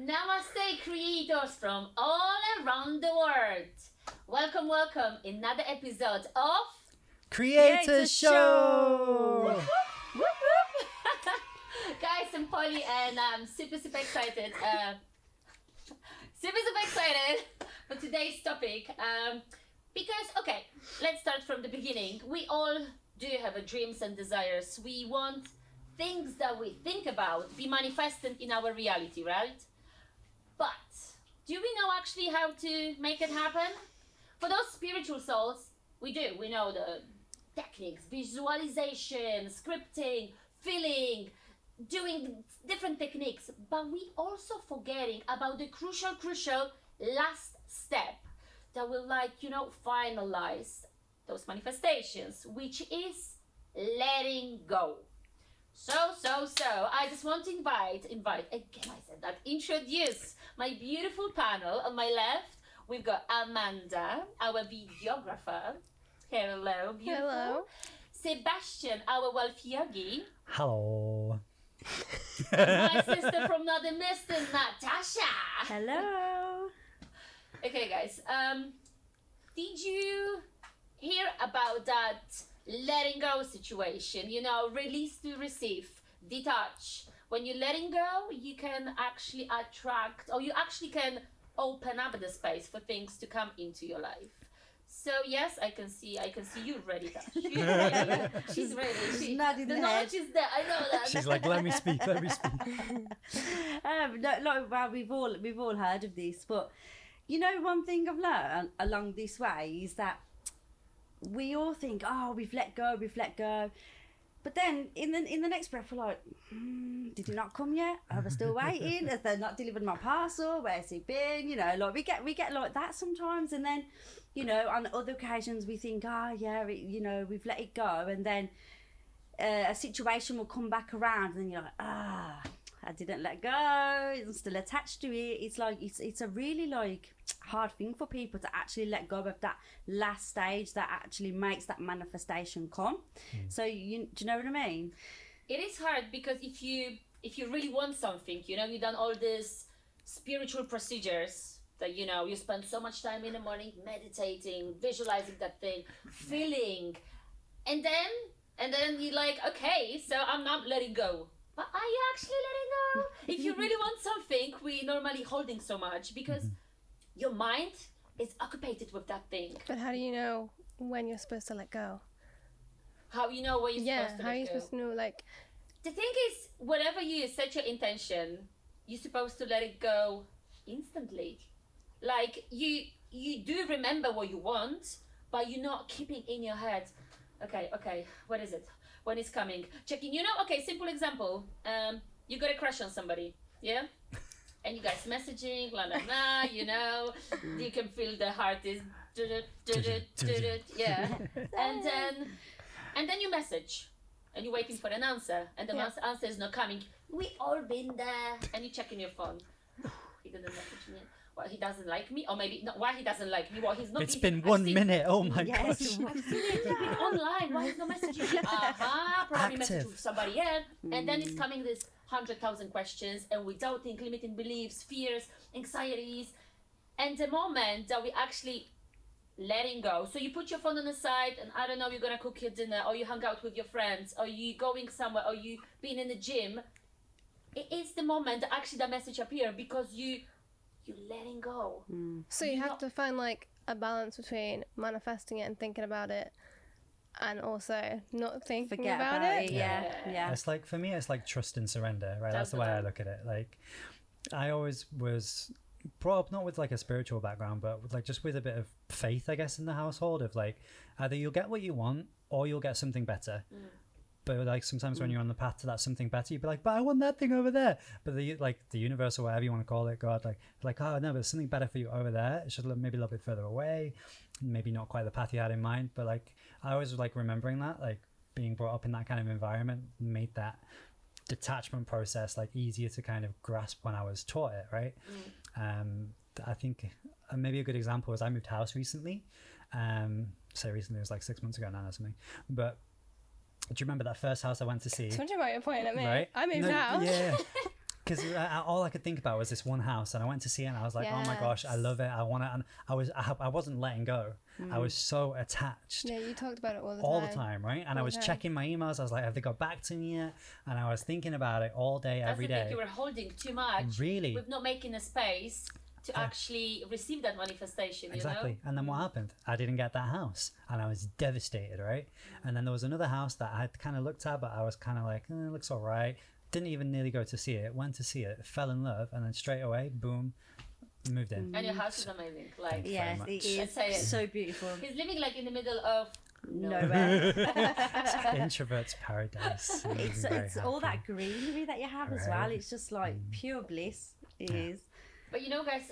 Namaste creators from all around the world. Welcome, welcome. Another episode of Creator Show! Guys, I'm Polly and I'm super excited. Super excited for today's topic. Because, okay, let's start from the beginning. We all do have dreams and desires. We want things that we think about be manifested in our reality, right? But do we know actually how to make it happen? For those spiritual souls, we do. We know the techniques, visualization, scripting, feeling, doing different techniques. But we also forgetting about the crucial last step that will finalize those manifestations, which is letting go. So, I just want to invite, again I said that, introduce my beautiful panel. On my left, we've got Amanda, our videographer. Hello, beautiful. Hello. Sebastian, our wealth yogi. Hello. My sister from Northern Mister, Natasha. Hello. Okay, guys, did you hear about that letting go situation? Release to receive, detach. When you're letting go, you can actually attract, or you actually can open up the space for things to come into your life. So yes, I can see you ready, Tash. She's ready. She's nodding the her knowledge head. is there. I know that. She's like, let me speak. We've all heard of this, but one thing I've learned along this way is that we all think, oh, we've let go, but then in the next breath we're like, did it not come yet? Are we still waiting? Have they not delivered my parcel? Where's it been? We get like that sometimes, and then on other occasions we think, we've let it go, and then a situation will come back around, and then you're like, I didn't let go, I'm still attached to it. It's like it's a really hard thing for people to actually let go of that last stage that actually makes that manifestation come. So do you know what I mean? It is hard because if you really want something, you've done all these spiritual procedures that you spend so much time in the morning meditating, visualizing that thing, feeling, and then you're like, okay, so I'm not letting go. But are you actually letting go? If you really want something, we normally holding so much because your mind is occupied with that thing. But how do you know when you're supposed to let go? How you know when you're supposed to how let are you go? supposed to know, The thing is, whatever you set your intention, you're supposed to let it go instantly. Like you do remember what you want, but you're not keeping in your head, okay, what is it? When it's coming? Checking, okay, simple example. You got a crush on somebody, yeah? And you guys messaging, blah, blah, blah, you can feel the heart is, yeah. And then you message, and you're waiting for an answer, and the answer is not coming. We all been there, and you checking your phone. He didn't message me. Well, he doesn't like me, or maybe not. Why he doesn't like me? Well, he's not. It's been 1 minute. Oh my gosh. I've seen it. He's been online. Why he's not messaging me? Probably message with somebody else. And then it's coming this 100,000 questions, and we doubting, limiting beliefs, fears, anxieties, and the moment that we actually letting go. So you put your phone on the side, and I don't know, you're gonna cook your dinner, or you hang out with your friends, or you going somewhere, or you being in the gym. It is the moment that actually the message appear because you're letting go. So you have to find a balance between manifesting it and thinking about it, and also not thinking Forget about it. Yeah. It's for me, it's trust and surrender, right? That's the way I look at it. I always was brought up not with a spiritual background, but with just with a bit of faith, I guess, in the household of either you'll get what you want or you'll get something better. But sometimes when you're on the path to that something better, you'd be like, but I want that thing over there. But the universe or whatever you want to call it, God, oh no, but there's something better for you over there. It's just maybe a little bit further away, maybe not quite the path you had in mind. But I always remembering that, being brought up in that kind of environment made that detachment process easier to kind of grasp when I was taught it, right? I think maybe a good example is I moved house recently. Say recently, it was 6 months ago now or something. But do you remember that first house I went to see? So much about your point at me. Right? I moved house. Yeah. because all I could think about was this one house, and I went to see it, and I was like, oh my gosh, I Yes. love it, I want it, and I wasn't letting go. I was so attached Yeah, you talked about it all the time. all the time, right? And I All was the time. checking my emails. I was like, have they got back to me yet? And I was thinking about it all day, That's every the thing, day. you were holding too much Really? with not making a space to actually receive that manifestation, Exactly. you know? And then what happened? I didn't get that house, and I was devastated, right? And then there was another house that I had kind of looked at, but I was kind of like, it looks all right. Didn't even nearly go to see it. Went to see it, fell in love, and then straight away, boom, moved in. And your house is amazing. Like, Thank you. Yes, much. it is Let's say it. so beautiful. he's living like in the middle of Nowhere. Introvert's paradise. I'm It's very all happy. that greenery that you have as well. Right. It's just like pure bliss. It is. But you know, guys,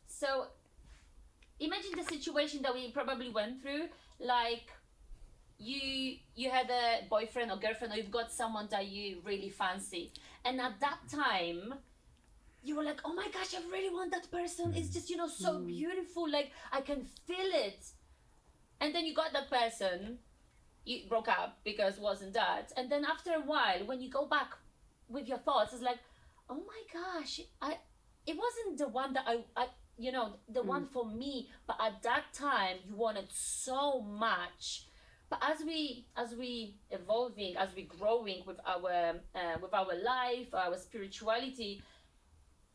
so imagine the situation that we probably went through. Like, you had a boyfriend or girlfriend, or you've got someone that you really fancy, and at that time, you were like, oh my gosh, I really want that person. It's just, you know, so beautiful. Like, I can feel it. And then you got that person, you broke up because it wasn't that. And then after a while, when you go back with your thoughts, it's like, oh my gosh, it wasn't the one that I you know, the one for me, but at that time you wanted so much. But as we evolving, as we growing with our life, our spirituality,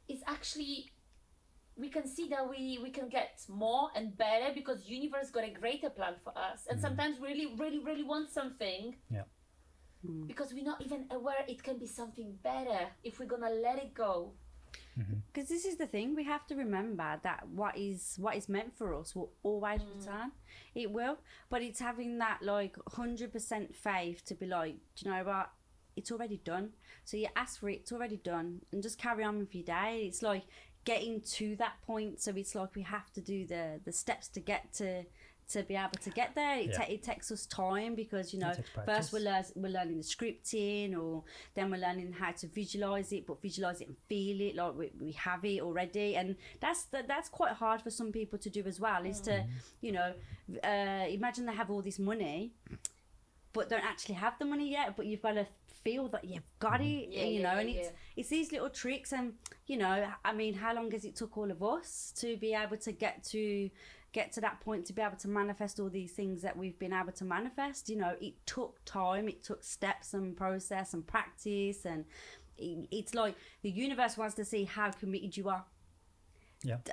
it's actually, we can see that we can get more and better because universe got a greater plan for us. And sometimes really want something. Yeah. Because we're not even aware it can be something better if we're gonna let it go. Because this is the thing, we have to remember that what is meant for us will always return. It will, but it's having that like 100% faith to be like, do you know what? It's already done. So you ask for it, it's already done, and just carry on with your day. It's like getting to that point. So it's like we have to do the steps to get to be able to get there. It takes us time because, you know, takes first practice. we're learning the scripting, or then we're learning how to visualize it, but visualize it and feel it like we have it already. And that's quite hard for some people to do as well, is to, you know, imagine they have all this money but don't actually have the money yet, but you've got to feel that you've got it, you know. And it's these little tricks. And, you know, I mean, how long has it took all of us to be able to get to that point, to be able to manifest all these things that we've been able to manifest? You know, it took time, it took steps and process and practice, and it's like the universe wants to see how committed you are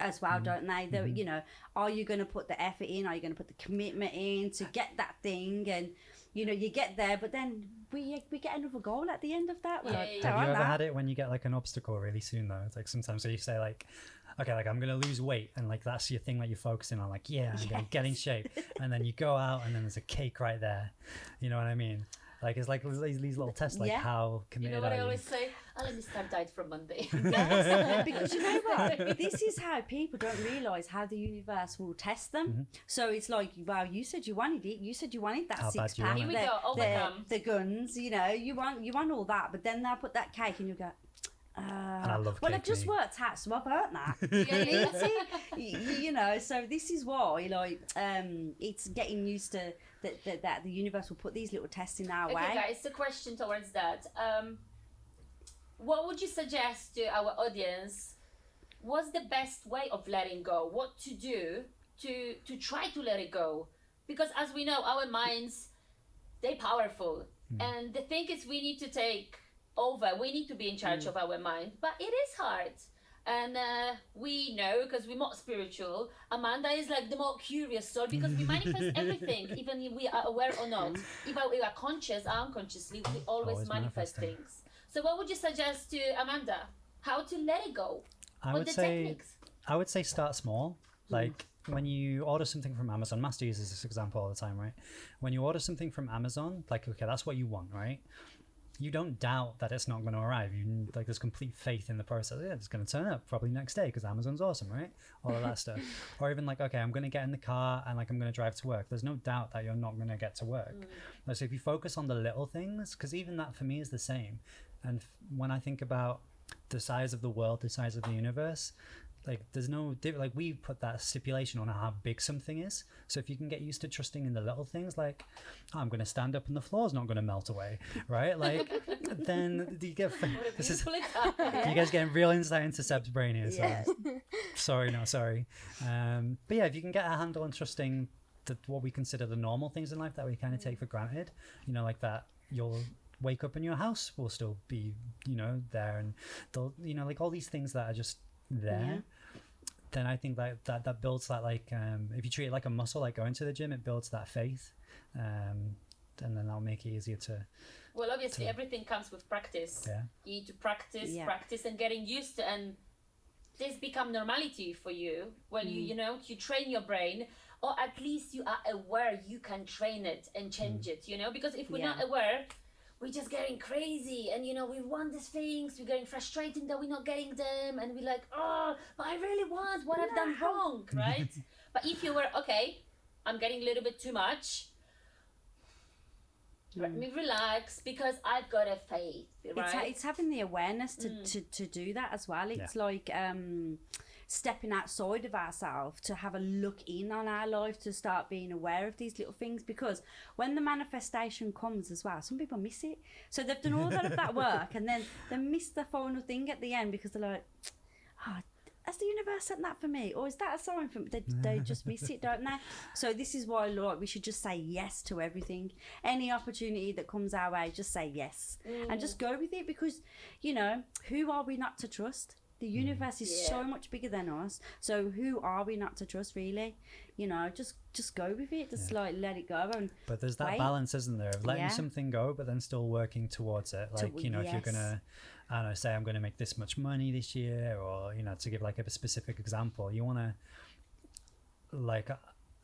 as well, don't they? You know, are you going to put the effort in? Are you going to put the commitment in to get that thing? And, you know, you get there, but then we get another goal at the end of that. We're like, Have you "Darn ever that." had it when you get like an obstacle really soon though? It's like sometimes so you say like, okay, like I'm gonna lose weight, and like that's your thing that you're focusing on, like, yeah, I'm gonna get in shape, and then you go out and then there's a cake right there. You know what I mean? Like it's like these little tests, like how You committed know what are I you? always say? Oh, let me start diet from Monday. Yes, because you know what? This is how people don't realise how the universe will test them. So it's like, wow, you said you wanted it. You said you wanted that How bad six do you pack. want it? Here we go, overcome. The guns, you know, you want all that, but then they'll put that cake and you go, I love well, cake, I've just me. worked out, so I've earned that. Yeah. You know, so this is why, like, it's getting used to that the universe will put these little tests in our way. Okay, guys, the question towards that. What would you suggest to our audience? What's the best way of letting go? What to do to try to let it go? Because as we know, our minds, they're powerful. And the thing is, we need to take over. We need to be in charge of our mind. But it is hard. And we know, because we're more spiritual, Amanda is like the more curious soul, because we manifest everything, even if we are aware or not. If we are conscious or unconsciously, we always manifest manifesting. things. So what would you suggest to Amanda? How to let it go? I What would the say techniques? I would say start small. Like when you order something from Amazon, Master uses this example all the time, right? When you order something from Amazon, like, okay, that's what you want, right? You don't doubt that it's not going to arrive. You like, there's complete faith in the process. Yeah, it's going to turn up probably next day because Amazon's awesome, right? All of that stuff. Or even like, okay, I'm going to get in the car and like I'm going to drive to work. There's no doubt that you're not going to get to work. So if you focus on the little things, because even that for me is the same. And when I think about the size of the world, the size of the universe. Like there's no like we put that stipulation on how big something is. So if you can get used to trusting in the little things, like I'm going to stand up and the floor's not going to melt away, right? Like then you get this is you guys getting real insight into Seb's brain here. So Yeah. sorry, no, sorry. But yeah, if you can get a handle on trusting what we consider the normal things in life that we kind of take for granted, you know, like that you'll wake up and your house will still be, you know, there, and they'll, you know, like all these things that are just there. Then I think that builds that, like if you treat it like a muscle, like going to the gym, it builds that faith, and then that'll make it easier to. Well, obviously, everything comes with practice. Yeah. You need to practice, and getting used to, and this become normality for you when you know, you train your brain, or at least you are aware you can train it and change it, you know, because if we're not aware, we're just getting crazy, and you know, we want these things, we're getting frustrated that we're not getting them, and we're like, oh, but I really want what I've done wrong, right? But if you were, okay, I'm getting a little bit too much, let me relax, because I've got a faith, right? It's having the awareness to do that as well. It's like stepping outside of ourselves to have a look in on our life, to start being aware of these little things, because when the manifestation comes as well, some people miss it. So they've done all of that work and then they miss the final thing at the end because they're like, oh, has the universe sent that for me, or is that a sign for me? They just miss it, don't they? So this is why, like, we should just say yes to everything. Any opportunity that comes our way, just say yes and just go with it, because, you know, who are we not to trust? The universe is so much bigger than us, so who are we not to trust, really? You know, just go with it, just like let it go. And but there's that balance, isn't there, of letting something go but then still working towards it, like you know, if you're gonna, I don't know, say I'm gonna make this much money this year, or, you know, to give like a specific example, you want to, like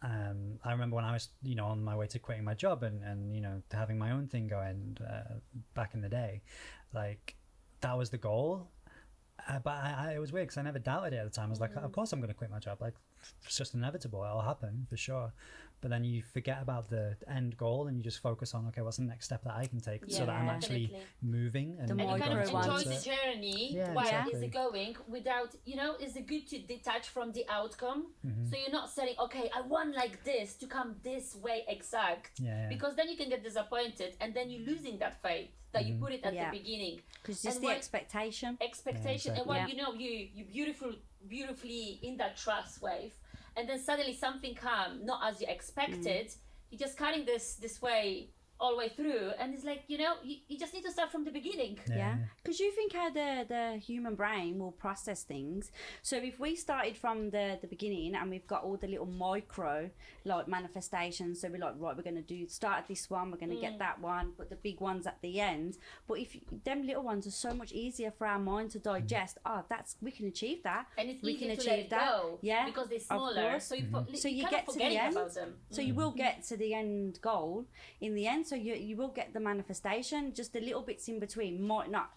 I remember when I was, you know, on my way to quitting my job and you know, having my own thing going back in the day, like that was the goal. But it was weird because I never doubted it at the time. I was like, of course I'm going to quit my job. Like, it's just inevitable. It'll happen for sure. But then you forget about the end goal and you just focus on, okay, what's the next step that I can take so that I'm actually moving. And you kind of enjoy the it. journey while is it going without, you know, is it good to detach from the outcome? So you're not saying, okay, I want like this to come this way exact. Because then you can get disappointed and then you're losing that faith that you put it at the beginning. Because it's the expectation. And while you know, you beautifully in that trust wave, and then suddenly something come not as you expected, you're just cutting this way all the way through, and it's like, you know, you just need to start from the beginning. Because you think how the human brain will process things. So if we started from the beginning and we've got all the little micro like manifestations, so we're like, right, we're going to start at this one, we're going to get that one, but the big ones at the end. But if them little ones are so much easier for our mind to digest, we can achieve that, and it's we can easier to achieve let that go, because they're smaller, so you get to the end. About them. So you will get to the end goal in the end. So you will get the manifestation. Just the little bits in between they might not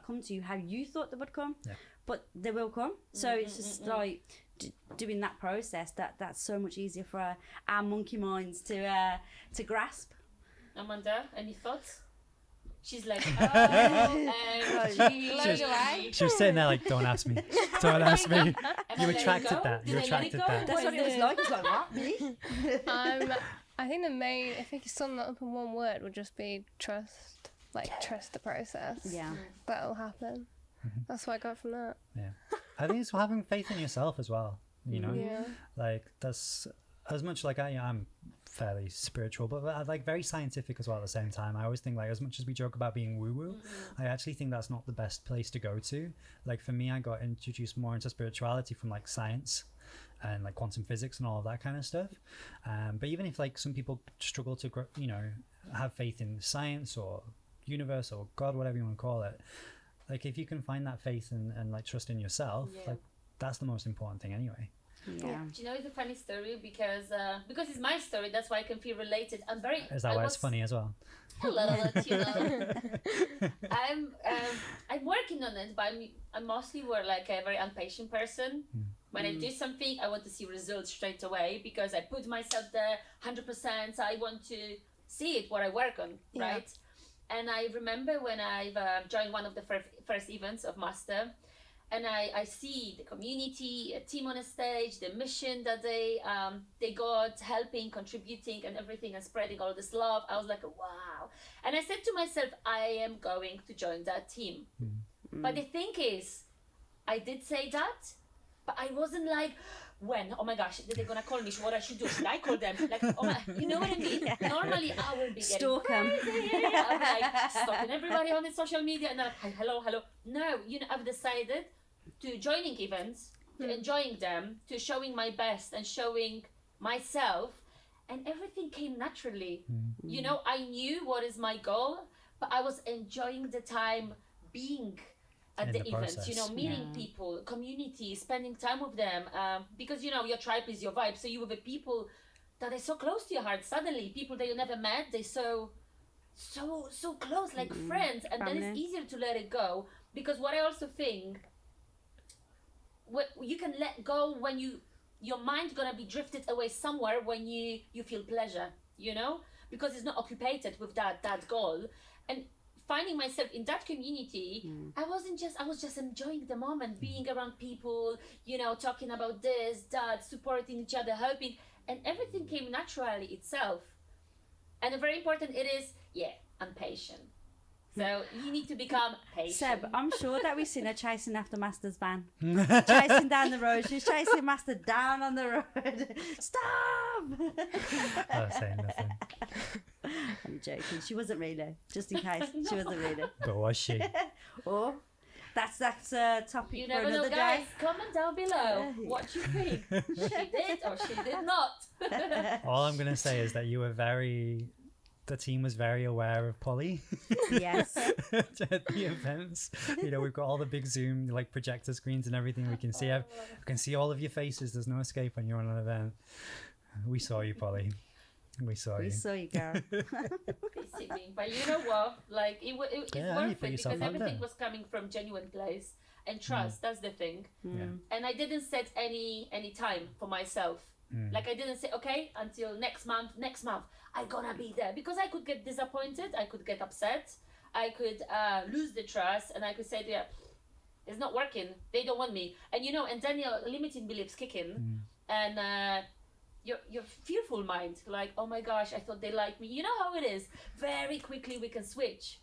come to you how you thought they would come, but they will come. So it's just like doing that process. That's so much easier for our monkey minds to grasp. Amanda, any thoughts? She's like, she was sitting there like, don't ask me. You attracted that. That's what it was like. It's like, what, me? I think if you could sum that up in one word, would just be trust. Like, trust the process. Yeah. That'll happen. That's what I got from that. Yeah. I think it's having faith in yourself as well, you know? Like, that's as much like I'm fairly spiritual, but like very scientific as well at the same time. I always think, like, as much as we joke about being woo-woo, I actually think that's not the best place to go to. Like, for me, I got introduced more into spirituality from like science and like quantum physics and all of that kind of stuff. But even if like some people struggle to, you know, have faith in science or universe or God, whatever you want to call it, like if you can find that faith and like trust in yourself, like that's the most important thing anyway. Yeah. Do you know, it's a funny story because it's my story, that's why I can feel related. Is that why it's funny as well? A little bit, you know. I'm working on it, but I mostly were like a very impatient person. When I do something, I want to see results straight away because I put myself there 100%. So I want to see it, what I work on, right? And I remember when I've joined one of the first events of Master, and I see the community, a team on a stage, the mission that they got, helping, contributing, and everything, and spreading all this love. I was like, wow. And I said to myself, I am going to join that team. But the thing is, I did say that, but I wasn't like, when? Oh my gosh, they're gonna call me. What I should do? Should I call them? Like, oh my, you know what I mean? Normally, I will be getting crazy. I'm like stalking everybody on the social media, and I'm like, hello. No, I've decided to joining events, to enjoying them, to showing my best and showing myself, and everything came naturally. I knew what is my goal, but I was enjoying the time being at the events, meeting people, community, spending time with them, because your tribe is your vibe. So you have the people that are so close to your heart. Suddenly, people that you never met, they're so close, like friends, and then it's easier to let it go. Because what I also think, you can let go when your mind gonna be drifted away somewhere when you feel pleasure, because it's not occupied with that goal. And finding myself in that community, I was just enjoying the moment, being around people, talking about this, that, supporting each other, helping, and everything came naturally itself. And very important it is, I'm patient. So you need to become patient. Seb, I'm sure that we've seen her chasing after Master's van. Chasing down the road. She's chasing Master down on the road. Stop! Oh, saying nothing. I'm joking. She wasn't really. Just in case. No. She wasn't really. But was she? Oh, that's a topic You for never another know, guys. day. Comment down below what you think. She did or she did not. All I'm going to say is that the team was very aware of Polly. Yes. At the events. We've got all the big Zoom like projector screens and everything. We can see all of your faces. There's no escape when you're on an event. We saw you, Polly. We saw you. We saw you, girl. Basically. But you know what? Like it's worth it because everything was coming from genuine place and trust. That's the thing. And I didn't set any time for myself. Like I didn't say, okay, until next month I'm gonna be there, because I could get disappointed, I could get upset, I could lose the trust, and I could say, it's not working, they don't want me, and then your limiting beliefs kick in, and your fearful mind, like, oh my gosh, I thought they liked me. You know how it is, very quickly we can switch.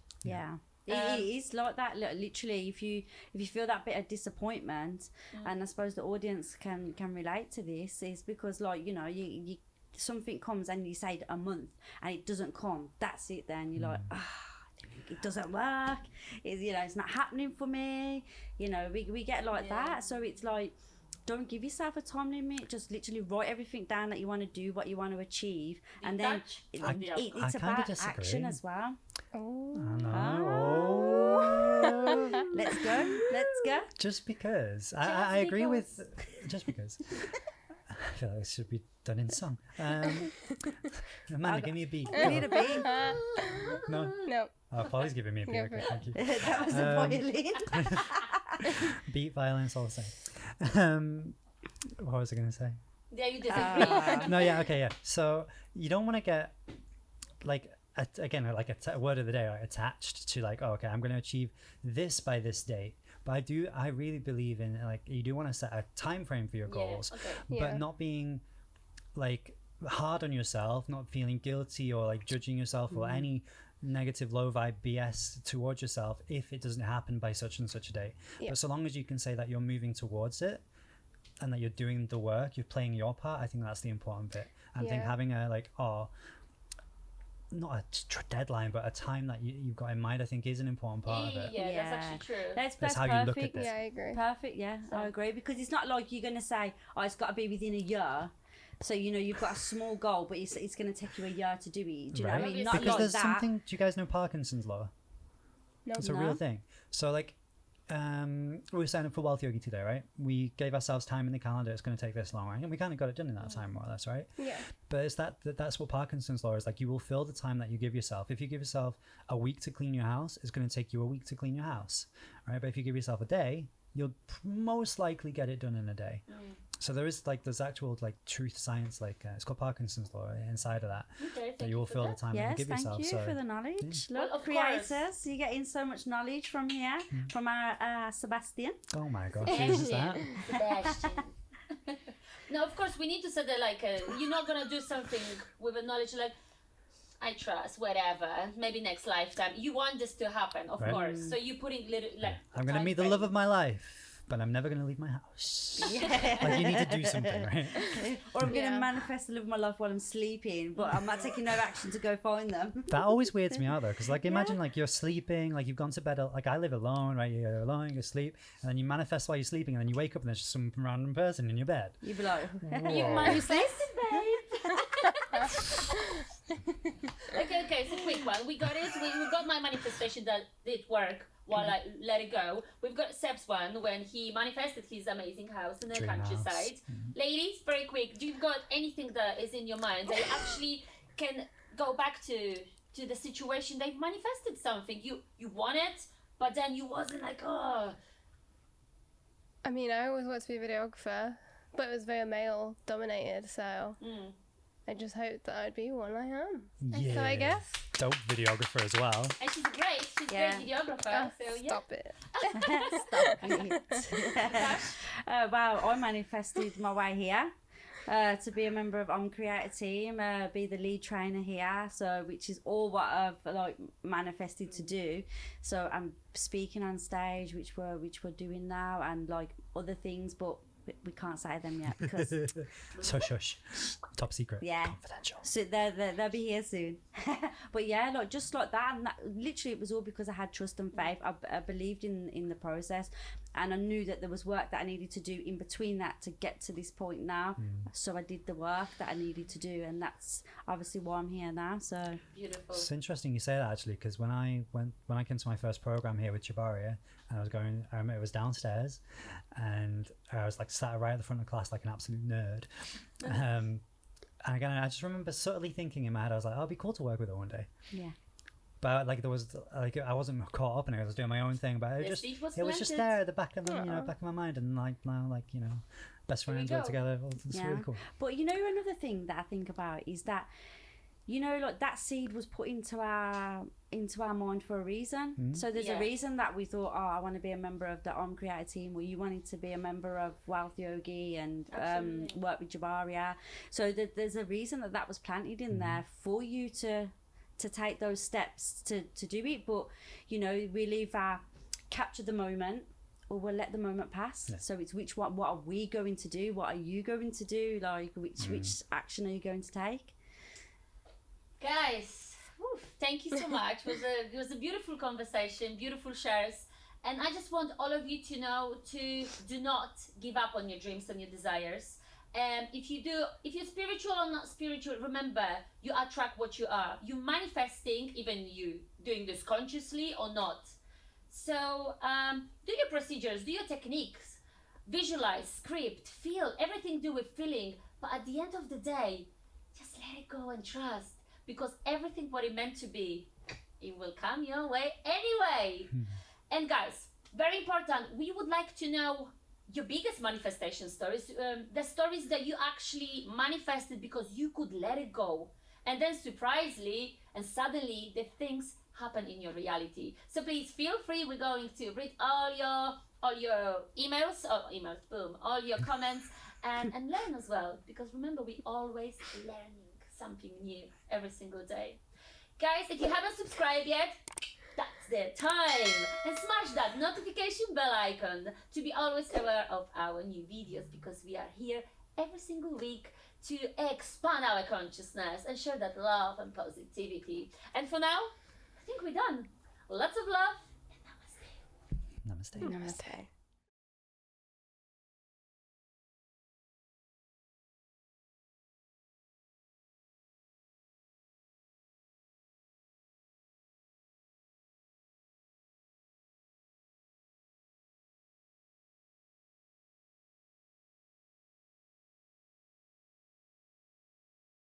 It is like that. Literally, if you feel that bit of disappointment, and I suppose the audience can relate to this, is because you something comes and you say a month and it doesn't come. That's it. Then you're like, it doesn't work. It's not happening for me. We get like that. So it's like, don't give yourself a time limit. Just literally write everything down that you want to do, what you want to achieve, and then it's about action as well. Let's go. Just because I agree with. Just because. I feel like this should be done in song. Amanda, give me a beat. I need a beat. No. Oh, Polly's giving me a beat. Okay, thank you. That was a violin. Beat, violence, all the same. What was I going to say? Yeah, you disagree. No, yeah, okay, yeah. So you don't want to get like a word of the day, like, attached to like, oh, okay, I'm going to achieve this by this date. But I really believe in, like, you do want to set a time frame for your goals, but not being like hard on yourself, not feeling guilty or like judging yourself or any negative low vibe BS towards yourself if it doesn't happen by such and such a date. But so long as you can say that you're moving towards it and that you're doing the work, you're playing your part, I think that's the important bit. And I think having a not a deadline, but a time that you've got in mind, I think is an important part of it. Yeah, that's actually true. That's how perfect. you look at this. Yeah, I agree. Perfect, yeah, I agree, because it's not like you're going to say, oh, it's got to be within a year. So, you've got a small goal, but it's going to take you a year to do it. Do you know what I mean? Not because like there's that. something, do you guys know Parkinson's law? No. It's a real thing. So, like, we were signing up for Wealth Yogi today, right? We gave ourselves time in the calendar. It's going to take this long, right? And we kind of got it done in that time, more or less, right? Yeah. But it's that's what Parkinson's law is. Like, you will fill the time that you give yourself. If you give yourself a week to clean your house, it's going to take you a week to clean your house, right? But if you give yourself a day, you'll most likely get it done in a day. So there's actual like truth science, like it's called Parkinson's law inside of that. Okay, That you will feel the time that you Yes, give thank yourself. you So for the knowledge. Well, Look, of creators, course. you're getting so much knowledge from here, from our Sebastian. oh my gosh, who's that? Sebastian. No, of course we need to say that like you're not gonna do something with a knowledge like I trust whatever. Maybe next lifetime. You want this to happen, of Right. course. So you putting little like. I'm gonna meet the love of my life, but I'm never gonna leave my house. Yeah. Like you need to do something, right? Or I'm going to Yeah. manifest the love of my life while I'm sleeping, but I'm not taking no action to go find them. That always weirds me out though, because like imagine like you're sleeping, like you've gone to bed, like I live alone, right? You're alone, you sleep, and then you manifest while you're sleeping, and then you wake up and there's just some random person in your bed. You'd be like, You Whoa. manifested, babe. Okay, so quick one. We got it. We got my manifestation that did work while I let it go. We've got Seb's one when he manifested his amazing house in the Dream house. countryside. Ladies, very quick. Do you got anything that is in your mind that you actually can go back to the situation they've manifested something you want it, but then you wasn't like I mean, I always wanted to be a videographer, but it was very male dominated, so I just hoped that I'd be one. I am. Yeah. So I guess. Dope videographer as well. And she's great. She's a Yeah. great videographer. So yeah. Stop it. stop it. Wow, I manifested my way here. To be a member of Creator Team, be the lead trainer here, so which is all what I've like manifested to do. So I'm speaking on stage, which we're doing now, and like other things, but we can't say them yet because Shush, shush. Top secret. Yeah. Confidential. so they'll be here soon. But yeah, like just like that, and that, literally it was all because I had trust and faith. I believed in the process, and I knew that there was work that I needed to do in between that to get to this point now. So I did the work that I needed to do, and that's obviously why I'm here now. So Beautiful. It's interesting you say that actually, because when I came to my first program here with Jabaria, and I remember it was downstairs, and I was like sat right at the front of the class like an absolute nerd. And again, I just remember subtly thinking in my head, I was like, oh, it'd be cool to work with her one day. yeah. But like there was like I wasn't caught up in it. I was doing my own thing, but The seed was it was just planted. there at the back of back of my mind, and like now best There you friends work go. together. Well, it's Yeah. really cool. But another thing that I think about is that like that seed was put into our mind for a reason. So there's Yeah. a reason that we thought, I want to be a member of the Creator Team, or you wanted to be a member of Wealth Yogi and Absolutely. work with Jabaria. So there's a reason that was planted in there for you to take those steps to do it. But we'll either capture the moment or we'll let the moment pass. Yeah. So it's what are we going to do? What are you going to do? Like which action are you going to take? Guys, thank you so much. It was a beautiful conversation, beautiful shares. And I just want all of you to know to do not give up on your dreams and your desires. If you're spiritual or not spiritual, remember, you attract what you are. You're manifesting, even you doing this consciously or not. So do your procedures, do your techniques, visualize, script, feel, everything do with feeling. But at the end of the day, just let it go and trust. Because everything what it meant to be, it will come your way anyway. And guys, very important, we would like to know your biggest manifestation stories, the stories that you actually manifested because you could let it go. And then surprisingly and suddenly the things happen in your reality. So please feel free, we're going to read all your emails, all your comments and learn as well. Because remember, we always learning something new every single day. Guys, if you haven't subscribed yet, that's the time, and smash that notification bell icon to be always aware of our new videos, because we are here every single week to expand our consciousness and share that love and positivity. And for now, I think we're done. Lots of love and namaste. Namaste. Namaste.